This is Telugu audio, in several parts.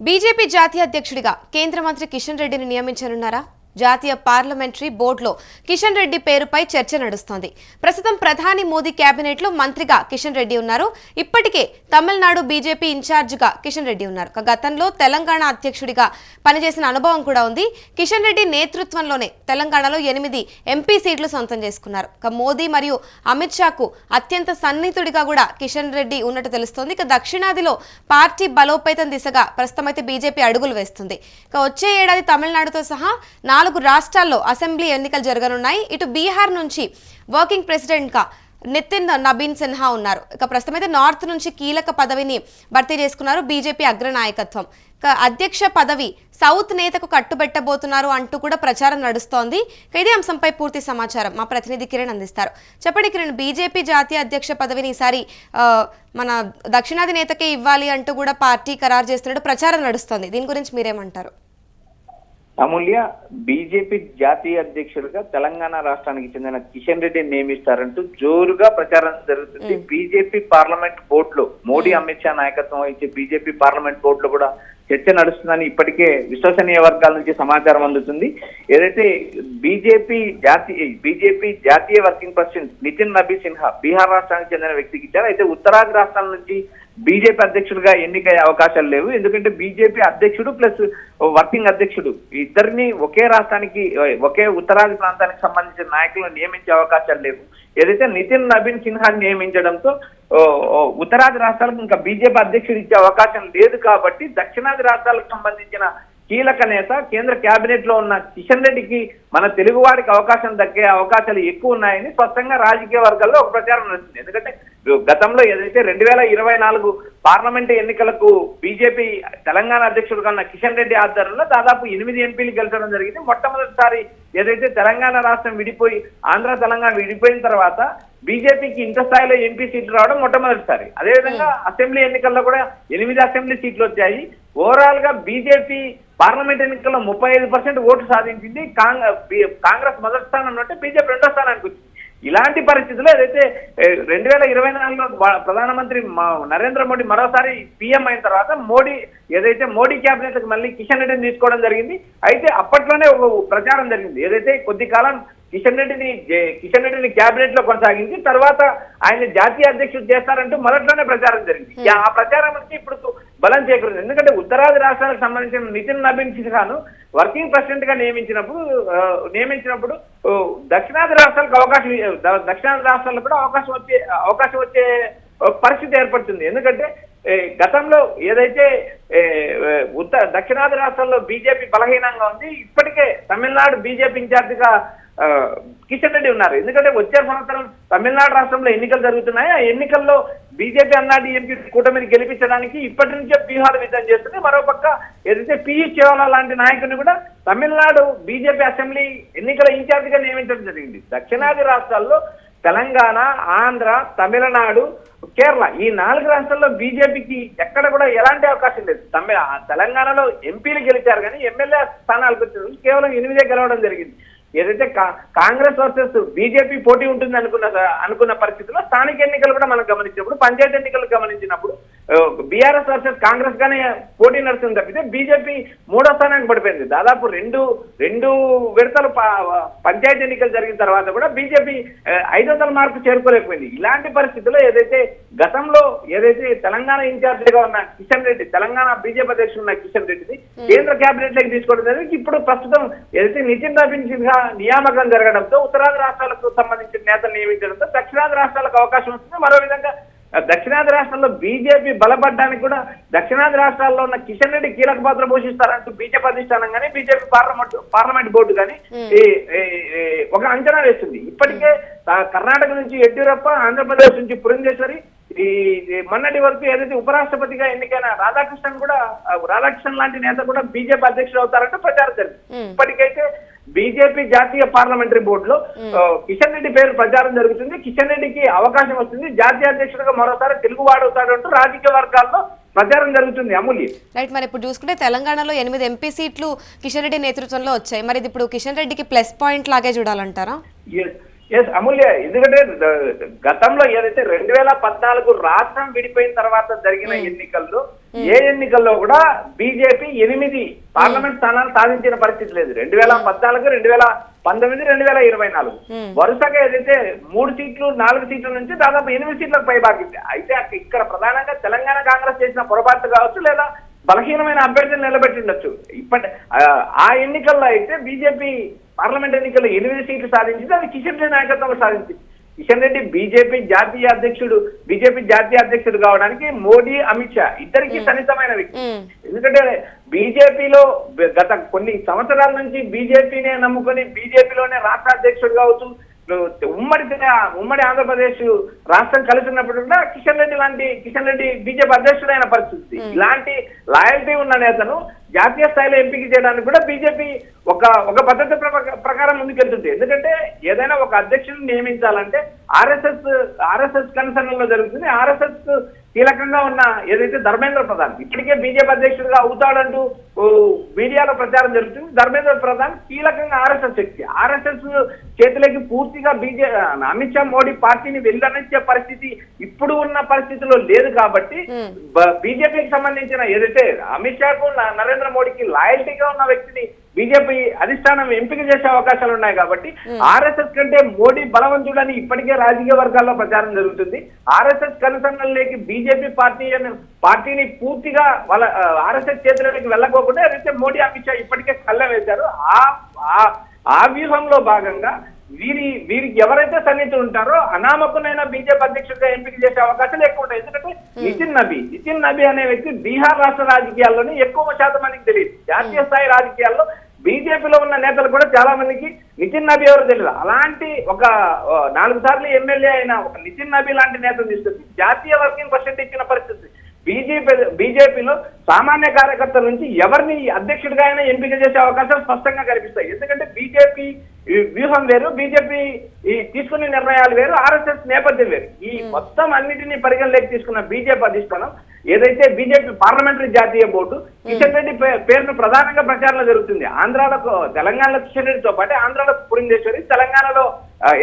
బీజేపీ జాతీయ అధ్యక్షుడిగా కేంద్ర మంత్రి కిషన్ రెడ్డిని నియమించనున్నారా? జాతీయ పార్లమెంటరీ బోర్డులో కిషన్ రెడ్డి పేరుపై చర్చ నడుస్తోంది. ప్రస్తుతం ప్రధాని మోదీ కేబినెట్లో మంత్రిగా కిషన్ రెడ్డి ఉన్నారు. ఇప్పటికే తమిళనాడు బీజేపీ ఇన్ఛార్జిగా కిషన్ రెడ్డి ఉన్నారు. గతంలో తెలంగాణ అధ్యక్షుడిగా పనిచేసిన అనుభవం కూడా ఉంది. కిషన్ రెడ్డి నేతృత్వంలోనే తెలంగాణలో 8 ఎంపీ సీట్లు సొంతం చేసుకున్నారు. మోదీ మరియు అమిత్ షాకు అత్యంత సన్నిహితుడిగా కూడా కిషన్ రెడ్డి ఉన్నట్టు తెలుస్తోంది. దక్షిణాదిలో పార్టీ బలోపేతం దిశగా ప్రస్తుతమైతే బీజేపీ అడుగులు వేస్తుంది. వచ్చే ఏడాది తమిళనాడుతో సహా 4 రాష్ట్రాల్లో అసెంబ్లీ ఎన్నికలు జరగనున్నాయి. ఇటు బీహార్ నుంచి వర్కింగ్ ప్రెసిడెంట్గా నితిన్ నబీన్ సిన్హా ఉన్నారు. ప్రస్తుతం అయితే నార్త్ నుంచి కీలక పదవిని భర్తీ చేసుకున్నారు బీజేపీ అగ్రనాయకత్వం. అధ్యక్ష పదవి సౌత్ నేతకు కట్టుబెట్టబోతున్నారు అంటూ కూడా ప్రచారం నడుస్తోంది. ఇదే అంశంపై పూర్తి సమాచారం మా ప్రతినిధి కిరణ్ అందిస్తారు. చెప్పండి కిరణ్, బీజేపీ జాతీయ అధ్యక్ష పదవిని ఈసారి మన దక్షిణాది నేతకే ఇవ్వాలి అంటూ కూడా పార్టీ ఖరారు చేస్తున్నట్టు ప్రచారం నడుస్తోంది. దీని గురించి మీరేమంటారు? అమూల్య, బీజేపీ జాతీయ అధ్యక్షుడిగా తెలంగాణ రాష్ట్రానికి చెందిన కిషన్ రెడ్డిని నియమిస్తారంటూ జోరుగా ప్రచారం జరుగుతుంది. బీజేపీ పార్లమెంట్ బోర్డులో మోడీ అమిత్ షా నాయకత్వం వహించే బీజేపీ పార్లమెంట్ బోర్డులో కూడా చర్చ నడుస్తుందని ఇప్పటికే విశ్వసనీయ వర్గాల నుంచి సమాచారం అందుతుంది. ఏదైతే బీజేపీ జాతీయ వర్కింగ్ ప్రెసిడెంట్ నితిన్ నబీన్ సిన్హా బీహార్ రాష్ట్రానికి చెందిన వ్యక్తికి ఇచ్చారు. అయితే ఉత్తరాది రాష్ట్రాల నుంచి బీజేపీ అధ్యక్షుడిగా ఎన్నికయ్యే అవకాశాలు లేవు. ఎందుకంటే బీజేపీ అధ్యక్షుడు ప్లస్ వర్కింగ్ అధ్యక్షుడు ఇద్దరిని ఒకే రాష్ట్రానికి, ఒకే ఉత్తరాది ప్రాంతానికి సంబంధించిన నాయకులను నియమించే అవకాశాలు లేవు. ఏదైతే నితిన్ నబీన్ సిన్హాని నియమించడంతో ఉత్తరాది రాష్ట్రాలకు ఇంకా బీజేపీ అధ్యక్షుడు ఇచ్చే అవకాశం లేదు. కాబట్టి దక్షిణాది రాష్ట్రాలకు సంబంధించిన కీలక నేత కేంద్ర కేబినెట్ లో ఉన్న కిషన్ రెడ్డికి మన తెలుగువాడికి అవకాశం దక్కే అవకాశాలు ఎక్కువ ఉన్నాయని స్పష్టంగా రాజకీయ వర్గాల్లో ఒక ప్రచారం నడుస్తుంది. ఎందుకంటే గతంలో ఏదైతే 2024 పార్లమెంట్ ఎన్నికలకు బీజేపీ తెలంగాణ అధ్యక్షుడుగా ఉన్న కిషన్ రెడ్డి ఆధ్వర్యంలో దాదాపు 8 ఎంపీలు గెలిచడం జరిగింది. మొట్టమొదటిసారి ఏదైతే తెలంగాణ రాష్ట్రం విడిపోయి ఆంధ్ర తెలంగాణ విడిపోయిన తర్వాత బీజేపీకి ఇంత స్థాయిలో ఎంపీ సీట్లు రావడం మొట్టమొదటిసారి. అదేవిధంగా అసెంబ్లీ ఎన్నికల్లో కూడా 8 అసెంబ్లీ సీట్లు వచ్చాయి. ఓవరాల్ గా బీజేపీ పార్లమెంట్ ఎన్నికల్లో 35% ఓటు సాధించింది. కాంగ్రెస్ మొదటి స్థానంలో ఉంటే బీజేపీ రెండో స్థానానికి వచ్చింది. ఇలాంటి పరిస్థితుల్లో ఏదైతే 2024లో ప్రధానమంత్రి నరేంద్ర మోడీ మరోసారి పీఎం అయిన తర్వాత మోడీ కేబినెట్ కి మళ్ళీ కిషన్ రెడ్డిని తీసుకోవడం జరిగింది. అయితే అప్పట్లోనే ఒక ప్రచారం జరిగింది. ఏదైతే కొద్ది కాలం కిషన్ రెడ్డిని కేబినెట్ లో కొనసాగించి తర్వాత ఆయన జాతీయ అధ్యక్షుడు చేస్తారంటూ మొదట్లోనే ప్రచారం జరిగింది. ఆ ప్రచారం నుంచి ఇప్పుడు బలం చేకూరింది. ఎందుకంటే ఉత్తరాది రాష్ట్రాలకు సంబంధించిన నితిన్ నబీన్ సిన్హాను వర్కింగ్ ప్రెసిడెంట్ గా నియమించినప్పుడు దక్షిణాది రాష్ట్రాలకు కూడా అవకాశం వచ్చే పరిస్థితి ఏర్పడుతుంది. ఎందుకంటే గతంలో ఏదైతే దక్షిణాది రాష్ట్రాల్లో బీజేపీ బలహీనంగా ఉంది. ఇప్పటికే తమిళనాడు బీజేపీ ఇన్ఛార్జిగా కిషన్ రెడ్డి ఉన్నారు. ఎందుకంటే వచ్చే సంవత్సరం తమిళనాడు రాష్ట్రంలో ఎన్నికలు జరుగుతున్నాయి. ఆ ఎన్నికల్లో బీజేపీ అన్నాడీఎంకే కూటమిని గెలిపించడానికి ఇప్పటి నుంచే వ్యూహాలు విధం చేస్తుంది. మరోపక్క ఏదైతే పీయూష్ చౌహాన్ లాంటి నాయకుడిని కూడా తమిళనాడు బీజేపీ అసెంబ్లీ ఎన్నికల ఇన్ఛార్జిగా నియమించడం జరిగింది. దక్షిణాది రాష్ట్రాల్లో తెలంగాణ, ఆంధ్ర, తమిళనాడు, కేరళ ఈ 4 రాష్ట్రాల్లో బీజేపీకి ఎక్కడ కూడా ఎలాంటి అవకాశం లేదు. తెలంగాణలో ఎంపీలు గెలిచారు కానీ ఎమ్మెల్యే స్థానాలకు వచ్చేది కేవలం 8 గెలవడం జరిగింది. ఏదైతే కాంగ్రెస్ వర్సెస్ బీజేపీ పోటీ ఉంటుంది అనుకున్న పరిస్థితుల్లో స్థానిక ఎన్నికలు కూడా మనం గమనించినప్పుడు, పంచాయతీ ఎన్నికలు గమనించినప్పుడు బీఆర్ఎస్ వర్సెస్ కాంగ్రెస్ గానే పోటీ నడుస్తుంది తప్పితే బీజేపీ 3వ స్థానానికి పడిపోయింది. దాదాపు రెండు విడతలు పంచాయతీ ఎన్నికలు జరిగిన తర్వాత కూడా బీజేపీ 500 మార్కు చేరుకోలేకపోయింది. ఇలాంటి పరిస్థితుల్లో గతంలో తెలంగాణ ఇన్ఛార్జిగా ఉన్న కిషన్ రెడ్డి, తెలంగాణ బీజేపీ అధ్యక్షుడు ఉన్న కిషన్ రెడ్డిని కేంద్ర కేబినెట్ లోకి తీసుకోవడం జరిగింది. ఇప్పుడు ప్రస్తుతం నితిన్ నబీన్ సిన్హా నియామకం జరగడంతో ఉత్తరాది రాష్ట్రాలకు సంబంధించిన నేతలు నియమించడంతో దక్షిణాది రాష్ట్రాలకు అవకాశం వస్తుంది. మరో విధంగా దక్షిణాది రాష్ట్రాల్లో బీజేపీ బలపడడానికి కూడా దక్షిణాది రాష్ట్రాల్లో ఉన్న కిషన్ రెడ్డి కీలక పాత్ర పోషిస్తారంటూ బీజేపీ అధిష్టానం కానీ బీజేపీ పార్లమెంట్ బోర్డు కానీ ఒక అంచనా వేస్తుంది. ఇప్పటికే కర్ణాటక నుంచి యడ్యూరప్ప, ఆంధ్రప్రదేశ్ నుంచి పురంధేశ్వరి, ఈ మొన్నటి వరకు ఏదైతే ఉపరాష్ట్రపతిగా ఎన్నికైన రాధాకృష్ణన్ లాంటి నేత కూడా బీజేపీ అధ్యక్షుడు అవుతారంటూ ప్రచారం జరిగింది. ఇప్పటికైతే బీజేపీ జాతీయ పార్లమెంటరీ బోర్డులో కిషన్ రెడ్డి పేరు ప్రచారం జరుగుతుంది. కిషన్ రెడ్డికి అవకాశం వస్తుంది. జాతీయ అధ్యక్షుడిగా మరోసారి తెలుగువాడవుతాడు అంటూ రాజకీయ వర్గాల్లో ప్రచారం జరుగుతుంది. అమూల్య, రైట్. మరి ఇప్పుడు చూసుకుంటే తెలంగాణలో 8 ఎంపీ సీట్లు కిషన్ రెడ్డి నేతృత్వంలో వచ్చాయి. మరి ఇప్పుడు కిషన్ రెడ్డికి ప్లస్ పాయింట్ లాగే చూడాలంటారా? ఎస్ అమూల్య, ఎందుకంటే గతంలో ఏదైతే 2014 రాష్ట్రం విడిపోయిన తర్వాత జరిగిన ఎన్నికల్లో ఏ ఎన్నికల్లో కూడా బీజేపీ 8 పార్లమెంట్ స్థానాలు సాధించిన పరిస్థితి లేదు. 2014, 2019, 2024 వరుసగా ఏదైతే 3 సీట్లు 4 సీట్ల నుంచి దాదాపు 8 సీట్లకు పైబాకింది. అయితే ఇక్కడ ప్రధానంగా తెలంగాణ కాంగ్రెస్ చేసిన పొరపాటు కావచ్చు, లేదా బలహీనమైన అభ్యర్థులు నిలబెట్టిండొచ్చు. ఆ ఎన్నికల్లో అయితే బీజేపీ పార్లమెంట్ ఎన్నికల్లో 8 సీట్లు సాధించింది. అది కిషన్ రెడ్డి నాయకత్వంలో సాధించింది. కిషన్ రెడ్డి బీజేపీ జాతీయ అధ్యక్షుడు కావడానికి మోడీ, అమిత్ షా ఇద్దరికి సన్నిహితమైన వ్యక్తి. ఎందుకంటే బీజేపీలో గత కొన్ని సంవత్సరాల నుంచి బీజేపీనే నమ్ముకొని బీజేపీలోనే రాష్ట్ర అధ్యక్షుడు కావచ్చు, ఉమ్మడి ఆంధ్రప్రదేశ్ రాష్ట్రం కలిసి ఉన్నప్పుడు కూడా కిషన్ రెడ్డి బీజేపీ అధ్యక్షుడైన పరిస్థితి. ఇలాంటి లాయల్టీ ఉన్న నేతను జాతీయ స్థాయిలో ఎంపిక చేయడానికి కూడా బీజేపీ ఒక పద్ధతి ప్రకారం ముందుకెళ్తుంది. ఎందుకంటే ఏదైనా ఒక అధ్యక్షుడిని నియమించాలంటే ఆర్ఎస్ఎస్ కన్సర్న్ లో జరుగుతుంది. ఆర్ఎస్ఎస్ కీలకంగా ఉన్న ఏదైతే ధర్మేంద్ర ప్రధాన్ ఇప్పటికే బీజేపీ అధ్యక్షుడిగా అవుతాడంటూ మీడియాలో ప్రచారం జరుగుతుంది. ధర్మేంద్ర ప్రధాన్ కీలకంగా ఆర్ఎస్ఎస్ శక్తి. ఆర్ఎస్ఎస్ చేతిలోకి పూర్తిగా అమిత్ షా, మోడీ పార్టీని వెళ్ళనిచ్చే పరిస్థితి ఇప్పుడు ఉన్న పరిస్థితిలో లేదు. కాబట్టి బీజేపీకి సంబంధించిన ఏదైతే అమిత్ షాకు, నరేంద్ర మోడీకి లాయల్టీగా ఉన్న వ్యక్తిని బీజేపీ అధిష్టానం ఎంపిక చేసే అవకాశాలు ఉన్నాయి. కాబట్టి ఆర్ఎస్ఎస్ కంటే మోడీ బలవంతుడని ఇప్పటికే రాజకీయ వర్గాల్లో ప్రచారం జరుగుతుంది. ఆర్ఎస్ఎస్ కనుసన్నల్లోకి బీజేపీ పార్టీని పూర్తిగా వాళ్ళ ఆర్ఎస్ఎస్ చేతులకి వెళ్ళకోకుండా ఏదైతే మోడీ, అమిత్ షా ఇప్పటికే కళ్ళ వేశారు. ఆ వ్యూహంలో భాగంగా వీరికి ఎవరైతే సన్నిహితులు ఉంటారో అనామకునైనా బీజేపీ అధ్యక్షుడిగా ఎంపిక చేసే అవకాశాలు ఎక్కువ ఉంటాయి. ఎందుకంటే నితిన్ నబీ అనే వ్యక్తి బీహార్ రాష్ట్ర రాజకీయాల్లోనే ఎక్కువ శాతం మందికి తెలియదు. జాతీయ స్థాయి రాజకీయాల్లో బీజేపీలో ఉన్న నేతలు కూడా చాలా మందికి నితిన్ నబీ ఎవరు తెలియదు. అలాంటి ఒక 4 సార్లు ఎమ్మెల్యే అయిన ఒక నితిన్ నబీ లాంటి నేతలు తీసుకొచ్చి జాతీయ వర్కింగ్ ప్రెసిడెంట్ ఇచ్చిన పరిస్థితి. బీజేపీలో సామాన్య కార్యకర్తల నుంచి ఎవరిని అధ్యక్షుడిగా అయినా ఎంపిక చేసే అవకాశాలు స్పష్టంగా కనిపిస్తాయి. ఎందుకంటే బీజేపీ వ్యూహం వేరు, బీజేపీ తీసుకునే నిర్ణయాలు వేరు, ఆర్ఎస్ఎస్ నేపథ్యం వేరు. ఈ మొత్తం అన్నిటినీ పరిగణలోకి తీసుకున్న బీజేపీ అధిష్టానం ఏదైతే బీజేపీ పార్లమెంటరీ జాతీయ బోర్డు కిషన్ రెడ్డి పేరును ప్రధానంగా ప్రచారంలో జరుగుతుంది. తెలంగాణలో కిషన్ రెడ్డితో పాటు ఆంధ్రాలో పురంధేశ్వరి, తెలంగాణలో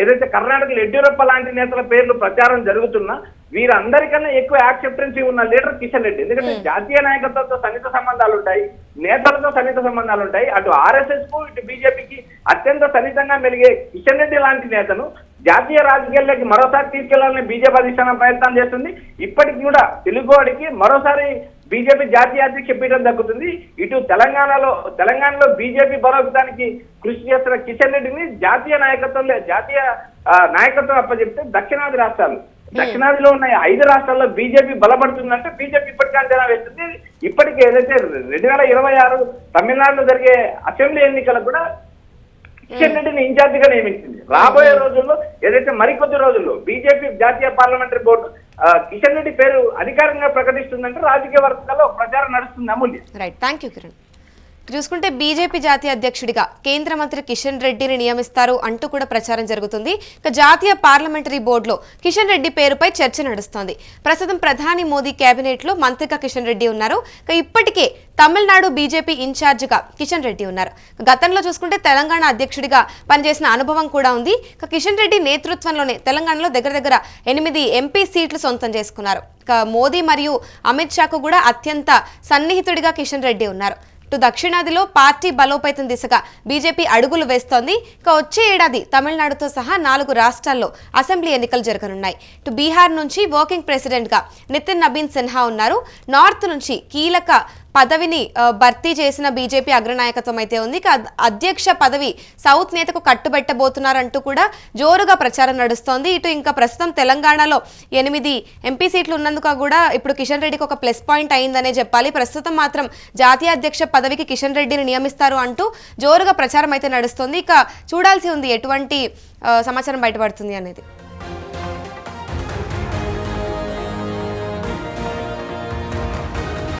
ఏదైతే కర్ణాటకలో యడ్యూరప్ప లాంటి నేతల పేర్లు ప్రచారం జరుగుతున్నా వీరందరికన్నా ఎక్కువ యాక్సెప్టెన్సీ ఉన్న లీడర్ కిషన్ రెడ్డి. ఎందుకంటే జాతీయ నాయకత్వంతో సన్నిహిత సంబంధాలు ఉంటాయి, నేతలతో సన్నిహిత సంబంధాలు ఉంటాయి. అటు ఆర్ఎస్ఎస్ కు ఇటు బీజేపీకి అత్యంత సన్నిహితంగా మెలిగే కిషన్ రెడ్డి లాంటి నేతను జాతీయ రాజకీయాల్లోకి మరోసారి తీసుకెళ్లాలని బీజేపీ అధిష్టానం ప్రయత్నం చేస్తుంది. ఇప్పటికి కూడా తెలుగువాడికి మరోసారి బీజేపీ జాతీయ అధ్యక్ష పీఠం దక్కుతుంది. ఇటు తెలంగాణలో బీజేపీ బలోపేతానికి కృషి చేస్తున్న కిషన్ రెడ్డిని జాతీయ నాయకత్వం అప్పచెప్తే దక్షిణాదిలో ఉన్న 5 రాష్ట్రాల్లో బీజేపీ బలపడుతుందంటే బీజేపీ ఇప్పటికే అంచనా వేస్తుంది. ఇప్పటికే ఏదైతే 2026 తమిళనాడులో జరిగే అసెంబ్లీ ఎన్నికలకు కూడా కిషన్ రెడ్డిని ఇన్ఛార్జిగా నియమించింది. రాబోయే రోజుల్లో ఏదైతే మరికొద్ది రోజుల్లో బీజేపీ జాతీయ పార్లమెంటరీ బోర్డు కిషన్ రెడ్డి పేరు అధికారికంగా ప్రకటిస్తుందంటే రాజకీయ వర్గాల్లో ప్రచారం నడుస్తుంది. Amulya. Right, thank you Kiran. చూసుకుంటే బీజేపీ జాతీయ అధ్యక్షుడిగా కేంద్ర మంత్రి కిషన్ రెడ్డిని నియమిస్తారు అంటూ కూడా ప్రచారం జరుగుతుంది. ఇక జాతీయ పార్లమెంటరీ బోర్డులో కిషన్ రెడ్డి పేరుపై చర్చ నడుస్తోంది. ప్రస్తుతం ప్రధాని మోదీ కేబినెట్ లో మంత్రిగా కిషన్ రెడ్డి ఉన్నారు. ఇక ఇప్పటికే తమిళనాడు బీజేపీ ఇన్ఛార్జిగా కిషన్ రెడ్డి ఉన్నారు. గతంలో చూసుకుంటే తెలంగాణ అధ్యక్షుడిగా పనిచేసిన అనుభవం కూడా ఉంది. ఇక కిషన్ రెడ్డి నేతృత్వంలోనే తెలంగాణలో దగ్గర 8 ఎంపీ సీట్లు సొంతం చేసుకున్నారు. ఇక మోదీ మరియు అమిత్ షాకు కూడా అత్యంత సన్నిహితుడిగా కిషన్ రెడ్డి ఉన్నారు. ఇటు దక్షిణాదిలో పార్టీ బలోపేతం దిశగా బీజేపీ అడుగులు వేస్తోంది. ఇక వచ్చే ఏడాది తమిళనాడుతో సహా 4 రాష్ట్రాల్లో అసెంబ్లీ ఎన్నికలు జరగనున్నాయి. ఇటు బీహార్ నుంచి వర్కింగ్ ప్రెసిడెంట్ గా నితిన్ నబీన్ సిన్హా ఉన్నారు. నార్త్ నుంచి కీలక పదవిని భర్తీ చేసిన బీజేపీ అగ్రనాయకత్వం అయితే ఉంది. అధ్యక్ష పదవి సౌత్ నేతకు కట్టుబెట్టబోతున్నారంటూ కూడా జోరుగా ప్రచారం నడుస్తోంది. ఇటు ఇంకా ప్రస్తుతం తెలంగాణలో 8 ఎంపీ సీట్లు ఉన్నందుకు కూడా ఇప్పుడు కిషన్ రెడ్డికి ఒక ప్లస్ పాయింట్ అయిందనే చెప్పాలి. ప్రస్తుతం మాత్రం జాతీయ అధ్యక్ష పదవికి కిషన్ రెడ్డిని నియమిస్తారు అంటూ జోరుగా ప్రచారం అయితే నడుస్తోంది. ఇక చూడాల్సి ఉంది ఎటువంటి సమాచారం బయటపడుతుంది అనేది.